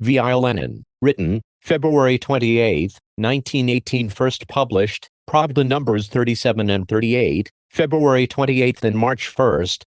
v.I. Lenin. Written, February 28, 1918. First published, Pravda numbers 37 and 38, February 28 and March 1,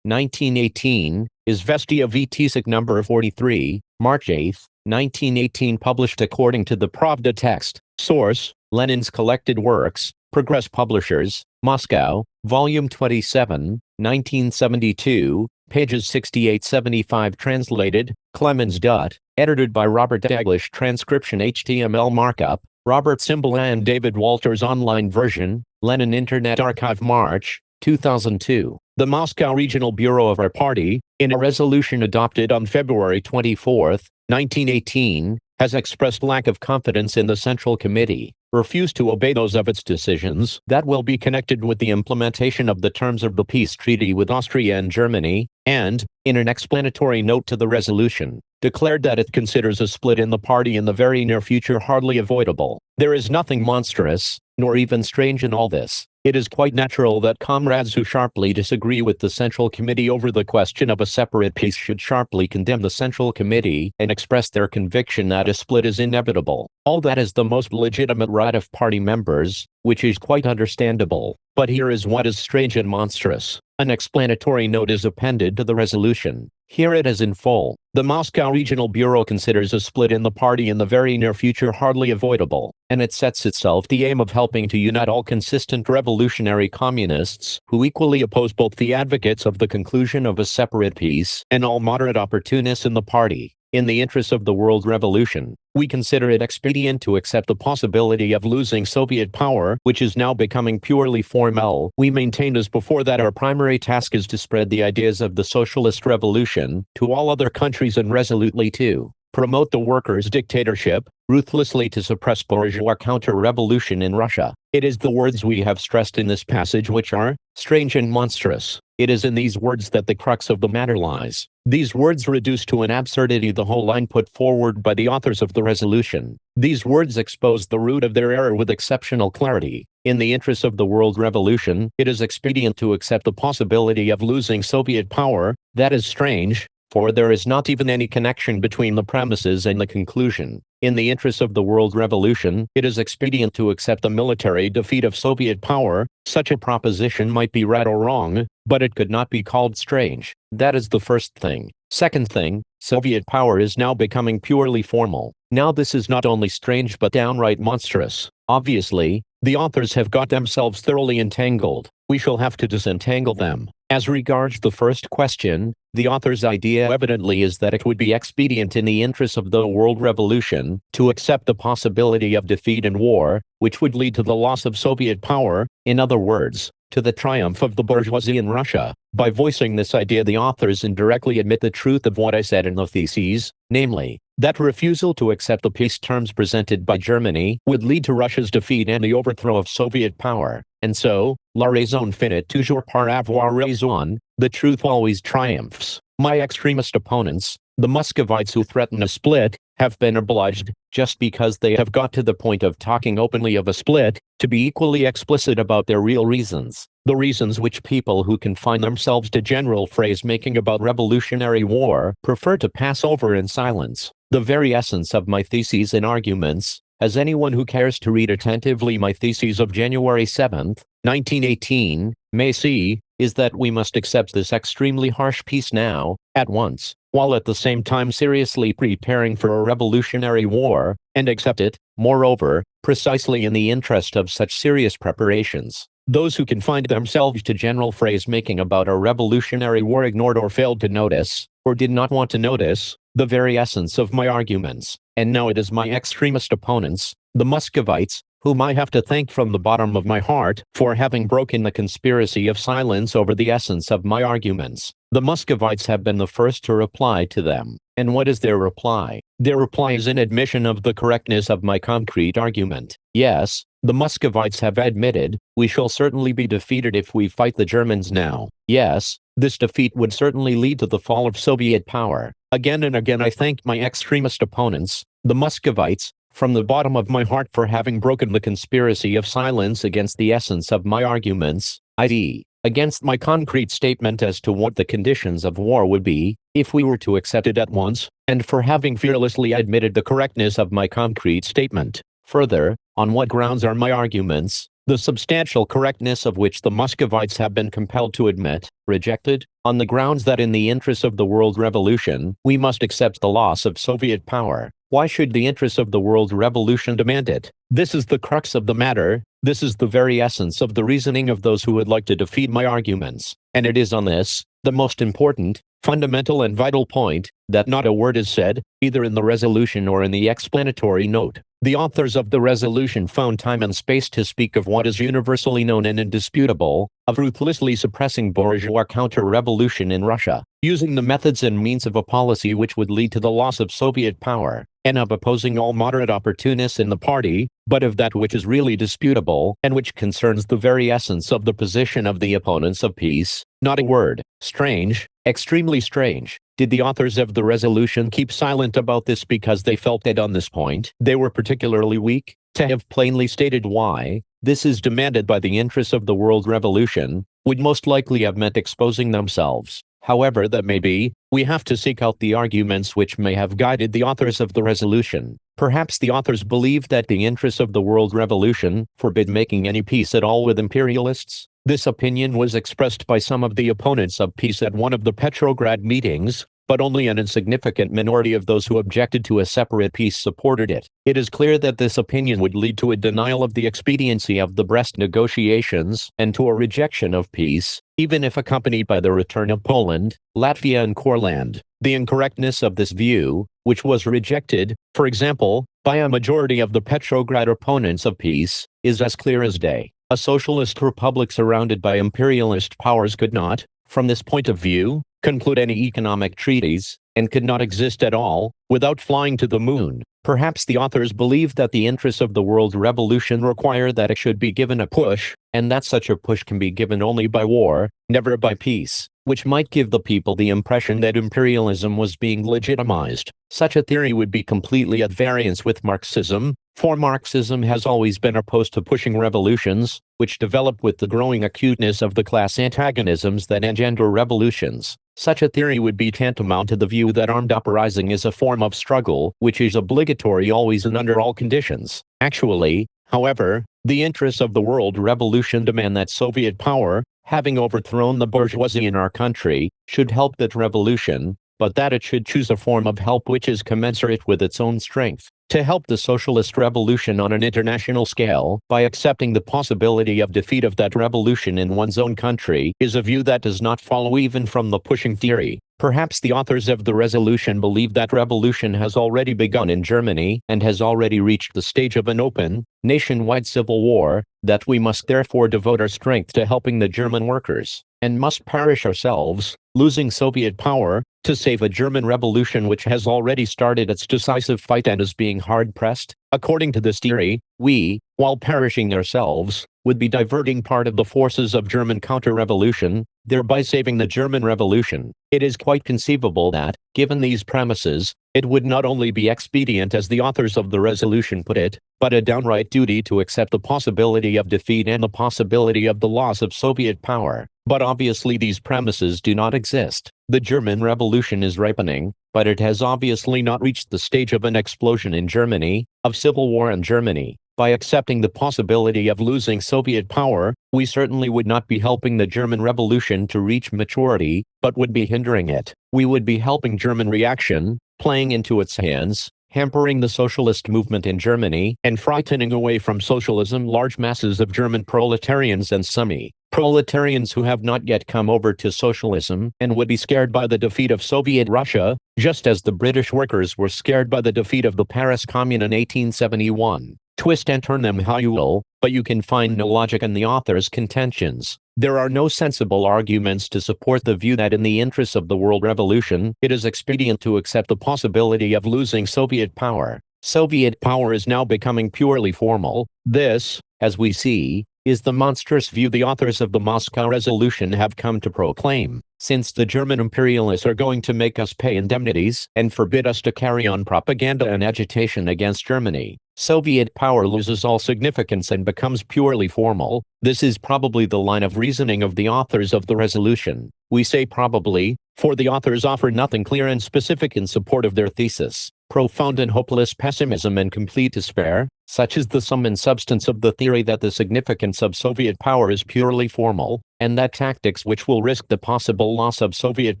1918, Izvestia v. Tisak number 43, March 8, 1918. Published according to the Pravda text. Source, Lenin's collected works, Progress Publishers, Moscow, Volume 27, 1972, pages 68-75. Translated, Clemens Dutt, edited by Robert Daglish. Transcription HTML markup, Robert Symbol and David Walters. Online version, Lenin Internet Archive. March, 2002. The Moscow Regional Bureau of our party, in a resolution adopted on February 24, 1918, has expressed lack of confidence in the Central Committee, refused to obey those of its decisions that will be connected with the implementation of the terms of the peace treaty with Austria and Germany, and, in an explanatory note to the resolution, declared that it considers a split in the party in the very near future hardly avoidable. There is nothing monstrous, nor even strange in all this. It is quite natural that comrades who sharply disagree with the Central Committee over the question of a separate peace should sharply condemn the Central Committee and express their conviction that a split is inevitable. All that is the most legitimate right of party members, which is quite understandable. But here is what is strange and monstrous. An explanatory note is appended to the resolution. Here it is in full. The Moscow Regional Bureau considers a split in the party in the very near future hardly avoidable, and it sets itself the aim of helping to unite all consistent revolutionary communists who equally oppose both the advocates of the conclusion of a separate peace and all moderate opportunists in the party. In the interests of the world revolution, we consider it expedient to accept the possibility of losing Soviet power, which is now becoming purely formal. We maintained as before that our primary task is to spread the ideas of the socialist revolution to all other countries and resolutely to promote the workers' dictatorship, ruthlessly to suppress bourgeois counter-revolution in Russia. It is the words we have stressed in this passage which are strange and monstrous. It is in these words that the crux of the matter lies. These words reduce to an absurdity the whole line put forward by the authors of the resolution. These words expose the root of their error with exceptional clarity. In the interests of the world revolution, it is expedient to accept the possibility of losing Soviet power. That is strange, for there is not even any connection between the premises and the conclusion. In the interests of the world revolution, it is expedient to accept the military defeat of Soviet power. Such a proposition might be right or wrong, but it could not be called strange. That is the first thing. Second thing, Soviet power is now becoming purely formal. Now this is not only strange but downright monstrous. Obviously, the authors have got themselves thoroughly entangled. We shall have to disentangle them. As regards the first question, the author's idea evidently is that it would be expedient in the interests of the world revolution to accept the possibility of defeat in war, which would lead to the loss of Soviet power, in other words, to the triumph of the bourgeoisie in Russia. By voicing this idea, the authors indirectly admit the truth of what I said in the theses, namely, that refusal to accept the peace terms presented by Germany would lead to Russia's defeat and the overthrow of Soviet power. And so, la raison finit toujours par avoir raison, the truth always triumphs. My extremist opponents, the Muscovites who threaten a split, have been obliged, just because they have got to the point of talking openly of a split, to be equally explicit about their real reasons. The reasons which people who confine themselves to general phrase-making about revolutionary war prefer to pass over in silence. The very essence of my theses and arguments, as anyone who cares to read attentively my theses of January 7, 1918, may see, is that we must accept this extremely harsh peace now, at once, while at the same time seriously preparing for a revolutionary war, and accept it, moreover, precisely in the interest of such serious preparations. Those who confined themselves to general phrase-making about a revolutionary war ignored or failed to notice, or did not want to notice, the very essence of my arguments. And now it is my extremist opponents, the Muscovites, whom I have to thank from the bottom of my heart for having broken the conspiracy of silence over the essence of my arguments. The Muscovites have been the first to reply to them. And what is their reply? Their reply is an admission of the correctness of my concrete argument. Yes, the Muscovites have admitted, we shall certainly be defeated if we fight the Germans now. Yes, this defeat would certainly lead to the fall of Soviet power. Again and again I thank my extremist opponents, the Muscovites, from the bottom of my heart for having broken the conspiracy of silence against the essence of my arguments, i.e., against my concrete statement as to what the conditions of war would be, if we were to accept it at once, and for having fearlessly admitted the correctness of my concrete statement. Further, on what grounds are my arguments, the substantial correctness of which the Muscovites have been compelled to admit, rejected? On the grounds that in the interests of the world revolution, we must accept the loss of Soviet power. Why should the interests of the world revolution demand it? This is the crux of the matter. This is the very essence of the reasoning of those who would like to defeat my arguments. And it is on this, the most important, fundamental and vital point, that not a word is said, either in the resolution or in the explanatory note. The authors of the resolution found time and space to speak of what is universally known and indisputable, of ruthlessly suppressing bourgeois counter-revolution in Russia, using the methods and means of a policy which would lead to the loss of Soviet power, and of opposing all moderate opportunists in the party, but of that which is really disputable, and which concerns the very essence of the position of the opponents of peace. Not a word. Strange, extremely strange. Did the authors of the resolution keep silent about this because they felt that on this point they were particularly weak? To have plainly stated why this is demanded by the interests of the world revolution would most likely have meant exposing themselves. However that may be, we have to seek out the arguments which may have guided the authors of the resolution. Perhaps the authors believed that the interests of the world revolution forbid making any peace at all with imperialists. This opinion was expressed by some of the opponents of peace at one of the Petrograd meetings, but only an insignificant minority of those who objected to a separate peace supported it. It is clear that this opinion would lead to a denial of the expediency of the Brest negotiations and to a rejection of peace, even if accompanied by the return of Poland, Latvia and Courland. The incorrectness of this view, which was rejected, for example, by a majority of the Petrograd opponents of peace, is as clear as day. A socialist republic surrounded by imperialist powers could not, from this point of view, conclude any economic treaties, and could not exist at all, without flying to the moon. Perhaps the authors believed that the interests of the world revolution require that it should be given a push, and that such a push can be given only by war, never by peace, which might give the people the impression that imperialism was being legitimized. Such a theory would be completely at variance with Marxism, for Marxism has always been opposed to pushing revolutions, which develop with the growing acuteness of the class antagonisms that engender revolutions. Such a theory would be tantamount to the view that armed uprising is a form of struggle, which is obligatory always and under all conditions. Actually, however, the interests of the world revolution demand that Soviet power, having overthrown the bourgeoisie in our country, should help that revolution, but that it should choose a form of help which is commensurate with its own strength. To help the socialist revolution on an international scale, by accepting the possibility of defeat of that revolution in one's own country, is a view that does not follow even from the pushing theory. Perhaps the authors of the resolution believe that revolution has already begun in Germany, and has already reached the stage of an open, nationwide civil war, that we must therefore devote our strength to helping the German workers, and must perish ourselves, losing Soviet power, to save a German revolution which has already started its decisive fight and is being hard-pressed. According to this theory, we, while perishing ourselves, would be diverting part of the forces of German counter-revolution, thereby saving the German revolution. It is quite conceivable that, given these premises, it would not only be expedient as the authors of the resolution put it, but a downright duty to accept the possibility of defeat and the possibility of the loss of Soviet power. But obviously these premises do not exist. The German Revolution is ripening, but it has obviously not reached the stage of an explosion in Germany, of civil war in Germany. By accepting the possibility of losing Soviet power, we certainly would not be helping the German Revolution to reach maturity, but would be hindering it. We would be helping German reaction, playing into its hands, hampering the socialist movement in Germany, and frightening away from socialism large masses of German proletarians and semi-proletarians who have not yet come over to socialism and would be scared by the defeat of Soviet Russia, just as the British workers were scared by the defeat of the Paris Commune in 1871. Twist and turn them how you will, but you can find no logic in the author's contentions. There are no sensible arguments to support the view that in the interests of the world revolution, it is expedient to accept the possibility of losing Soviet power. Soviet power is now becoming purely formal. This, as we see, is the monstrous view the authors of the Moscow Resolution have come to proclaim. Since the German imperialists are going to make us pay indemnities and forbid us to carry on propaganda and agitation against Germany, Soviet power loses all significance and becomes purely formal. This is probably the line of reasoning of the authors of the resolution. We say probably, for the authors offer nothing clear and specific in support of their thesis. Profound and hopeless pessimism and complete despair, such is the sum and substance of the theory that the significance of Soviet power is purely formal, and that tactics which will risk the possible loss of Soviet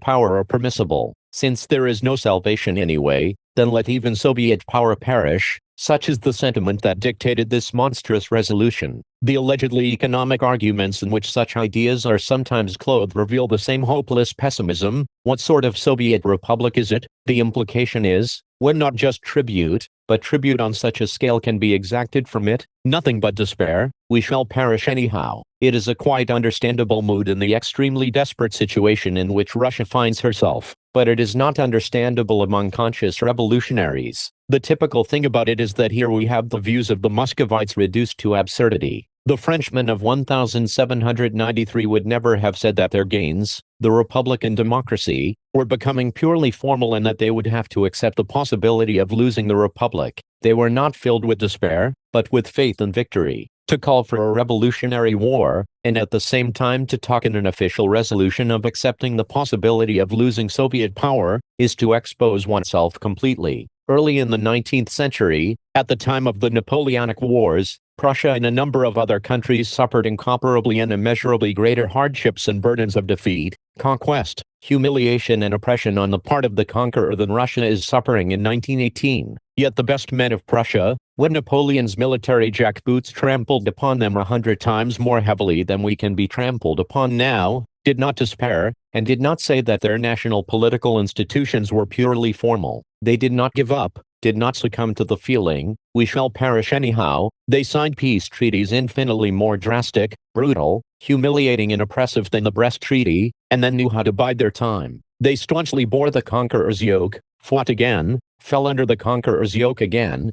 power are permissible. Since there is no salvation anyway, then let even Soviet power perish. Such is the sentiment that dictated this monstrous resolution. The allegedly economic arguments in which such ideas are sometimes clothed reveal the same hopeless pessimism. What sort of Soviet republic is it? The implication is, when not just tribute, but tribute on such a scale can be exacted from it, nothing but despair. We shall perish anyhow. It is a quite understandable mood in the extremely desperate situation in which Russia finds herself, but it is not understandable among conscious revolutionaries. The typical thing about it is that here we have the views of the Muscovites reduced to absurdity. The Frenchman of 1793 would never have said that their gains, the Republican democracy, were becoming purely formal and that they would have to accept the possibility of losing the Republic. They were not filled with despair, but with faith in victory. To call for a revolutionary war, and at the same time to talk in an official resolution of accepting the possibility of losing Soviet power, is to expose oneself completely. Early in the 19th century, at the time of the Napoleonic Wars, Prussia and a number of other countries suffered incomparably and immeasurably greater hardships and burdens of defeat, conquest, humiliation and oppression on the part of the conqueror than Russia is suffering in 1918. Yet the best men of Prussia, when Napoleon's military jackboots trampled upon them 100 times more heavily than we can be trampled upon now, did not despair, and did not say that their national political institutions were purely formal. They did not give up, did not succumb to the feeling, we shall perish anyhow. They signed peace treaties infinitely more drastic, brutal, humiliating and oppressive than the Brest Treaty, and then knew how to bide their time. They staunchly bore the conqueror's yoke, fought again, fell under the conqueror's yoke again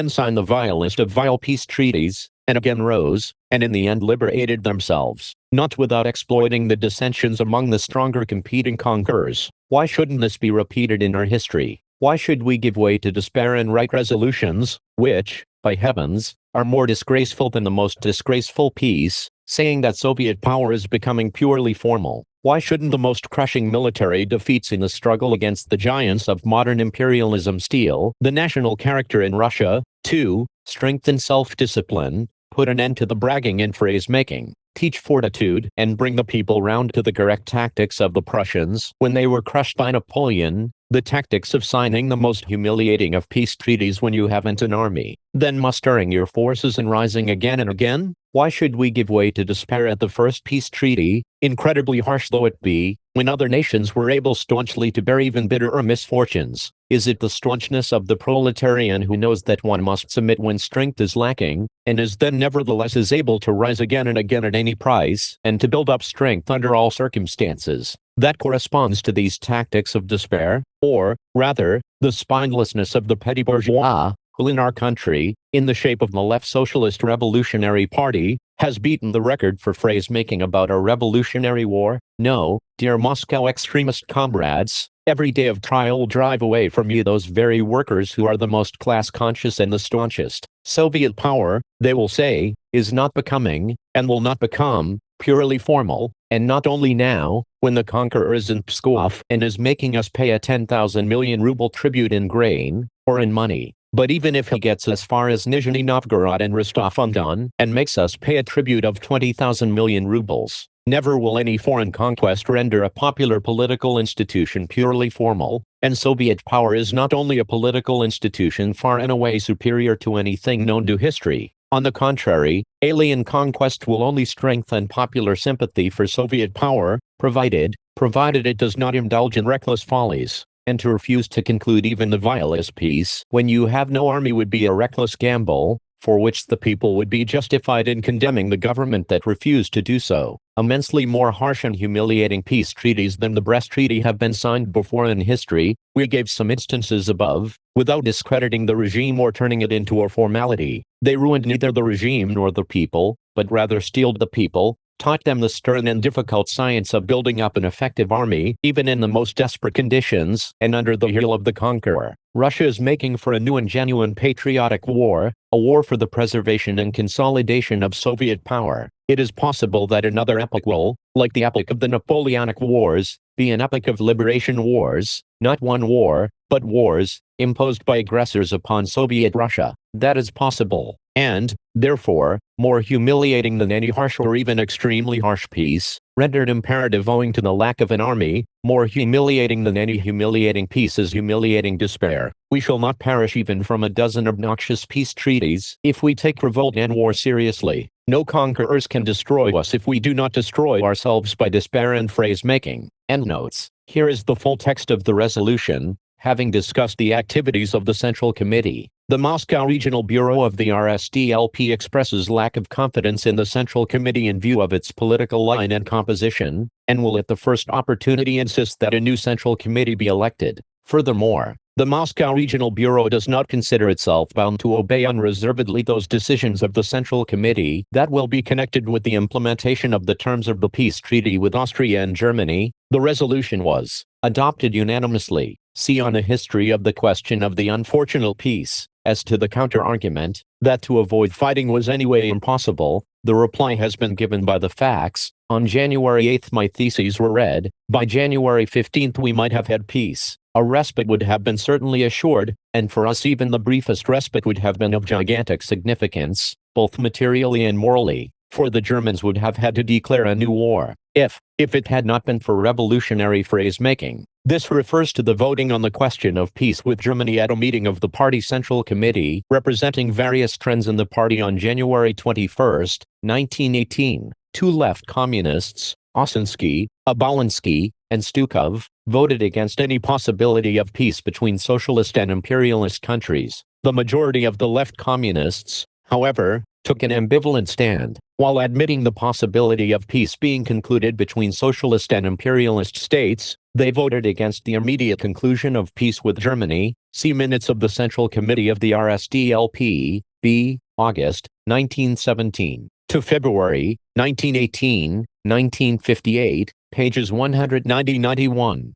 signed the vilest of vile peace treaties, and again rose, and in the end liberated themselves, not without exploiting the dissensions among the stronger competing conquerors. Why shouldn't this be repeated in our history? Why should we give way to despair and write resolutions, which, by heavens, are more disgraceful than the most disgraceful peace, saying that Soviet power is becoming purely formal? Why shouldn't the most crushing military defeats in the struggle against the giants of modern imperialism steal the national character in Russia, too, strengthen self-discipline, put an end to the bragging and phrase-making, teach fortitude, and bring the people round to the correct tactics of the Prussians when they were crushed by Napoleon, the tactics of signing the most humiliating of peace treaties when you haven't an army, then mustering your forces and rising again and again? Why should we give way to despair at the first peace treaty, incredibly harsh though it be, when other nations were able staunchly to bear even bitterer misfortunes? Is it the staunchness of the proletarian who knows that one must submit when strength is lacking, and is then nevertheless is able to rise again and again at any price, and to build up strength under all circumstances, that corresponds to these tactics of despair? Or, rather, the spinelessness of the petty bourgeois, who in our country, in the shape of the Left Socialist Revolutionary Party, has beaten the record for phrase-making about a revolutionary war? No, dear Moscow extremist comrades, every day of trial will drive away from you those very workers who are the most class-conscious and the staunchest. Soviet power, they will say, is not becoming, and will not become, purely formal, and not only now, when the conqueror is in Pskov and is making us pay a 10,000 million ruble tribute in grain, or in money, but even if he gets as far as Nizhny Novgorod and Rostov-on-Don and makes us pay a tribute of 20,000 million rubles, never will any foreign conquest render a popular political institution purely formal, and Soviet power is not only a political institution far and away superior to anything known to history. On the contrary, alien conquest will only strengthen popular sympathy for Soviet power, provided it does not indulge in reckless follies. And to refuse to conclude even the vilest peace when you have no army would be a reckless gamble, for which the people would be justified in condemning the government that refused to do so. Immensely more harsh and humiliating peace treaties than the Brest Treaty have been signed before in history. We gave some instances above, without discrediting the regime or turning it into a formality. They ruined neither the regime nor the people. but rather steeled the people, taught them the stern and difficult science of building up an effective army, even in the most desperate conditions, and under the heel of the conqueror. Russia is making for a new and genuine patriotic war, a war for the preservation and consolidation of Soviet power. It is possible that another epoch will, like the epoch of the Napoleonic Wars, be an epoch of liberation wars, not one war, but wars, imposed by aggressors upon Soviet Russia. That is possible, and, therefore, more humiliating than any harsh or even extremely harsh peace, rendered imperative owing to the lack of an army. More humiliating than any humiliating peace is humiliating despair. We shall not perish even from a dozen obnoxious peace treaties if we take revolt and war seriously. No conquerors can destroy us if we do not destroy ourselves by despair and phrase-making. Endnotes. Here is the full text of the resolution. Having discussed the activities of the Central Committee, the Moscow Regional Bureau of the RSDLP expresses lack of confidence in the Central Committee in view of its political line and composition, and will at the first opportunity insist that a new Central Committee be elected. Furthermore, the Moscow Regional Bureau does not consider itself bound to obey unreservedly those decisions of the Central Committee that will be connected with the implementation of the terms of the peace treaty with Austria and Germany. The resolution was adopted unanimously. See on a history of the question of the unfortunate peace. As to the counter-argument, that to avoid fighting was anyway impossible, the reply has been given by the facts. On January 8 my theses were read. By January 15 we might have had peace. A respite would have been certainly assured, and for us even the briefest respite would have been of gigantic significance, both materially and morally, for the Germans would have had to declare a new war, if it had not been for revolutionary phrase-making. This refers to the voting on the question of peace with Germany at a meeting of the Party Central Committee, representing various trends in the party on January 21, 1918. Two left communists, Osinski, Abolinsky, and Stukov, voted against any possibility of peace between socialist and imperialist countries. The majority of the left communists, however, took an ambivalent stand. While admitting the possibility of peace being concluded between socialist and imperialist states, they voted against the immediate conclusion of peace with Germany. See Minutes of the Central Committee of the RSDLP, B. August, 1917, to February, 1918, 1958, pages 190-91.